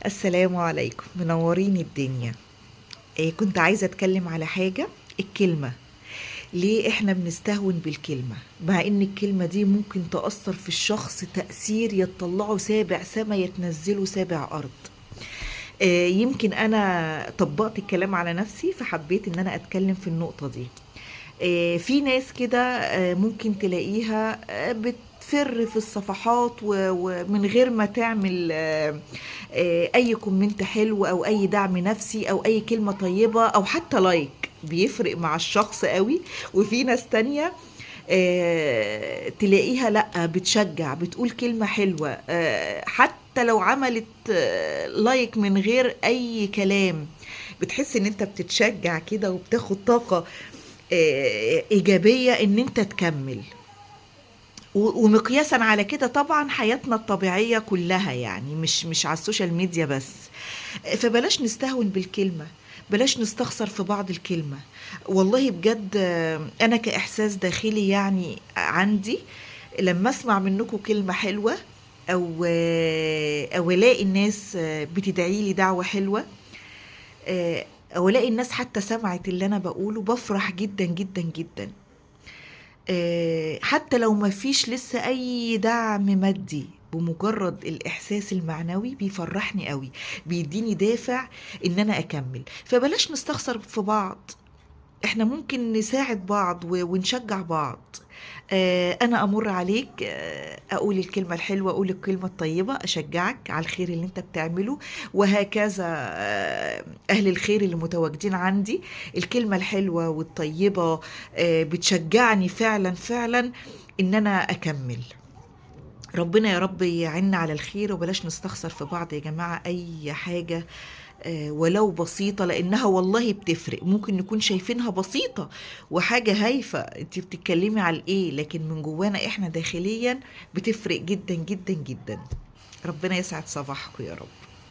السلام عليكم، منورين الدنيا. كنت عايزة أتكلم على حاجة. الكلمة، ليه إحنا بنستهون بالكلمة مع إن الكلمة دي ممكن تأثر في الشخص تأثير يطلعه سابع سما يتنزله سابع أرض. يمكن أنا طبقت الكلام على نفسي فحبيت إن أنا أتكلم في النقطة دي. في ناس كده ممكن تلاقيها بتفر في الصفحات ومن غير ما تعمل اي كومنت حلو او اي دعم نفسي او اي كلمة طيبة او حتى لايك بيفرق مع الشخص قوي. وفي ناس تانية تلاقيها لا بتشجع، بتقول كلمة حلوة حتى لو عملت لايك من غير اي كلام. بتحس ان انت بتتشجع كده وبتاخد طاقة إيجابية إن أنت تكمل. ومقياسا على كده طبعا حياتنا الطبيعية كلها، يعني مش على السوشيال ميديا بس. فبلاش نستهون بالكلمة، بلاش نستخسر في بعض الكلمة. والله بجد أنا كإحساس داخلي يعني عندي لما أسمع منكم كلمة حلوة أو ألاقي الناس بتدعي لي دعوة حلوة، أو ألاقي الناس حتى سمعت اللي أنا بقوله، بفرح جدا جدا جدا. حتى لو ما فيش لسه أي دعم مادي، بمجرد الإحساس المعنوي بيفرحني قوي، بيديني دافع إن أنا أكمل. فبلاش نستخسر في بعض، احنا ممكن نساعد بعض ونشجع بعض. انا امر عليك، اقول الكلمة الحلوة، اقول الكلمة الطيبة، اشجعك على الخير اللي انت بتعمله. وهكذا اهل الخير اللي متواجدين عندي، الكلمة الحلوة والطيبة بتشجعني فعلا فعلا ان انا اكمل. ربنا يا رب يعيننا على الخير، وبلاش نستخسر في بعض يا جماعة أي حاجة ولو بسيطة، لأنها والله بتفرق. ممكن نكون شايفينها بسيطة وحاجة هايفة، انت بتتكلمي على ايه، لكن من جوانا احنا داخليا بتفرق جدا جدا جدا. ربنا يسعد صباحكم يا رب.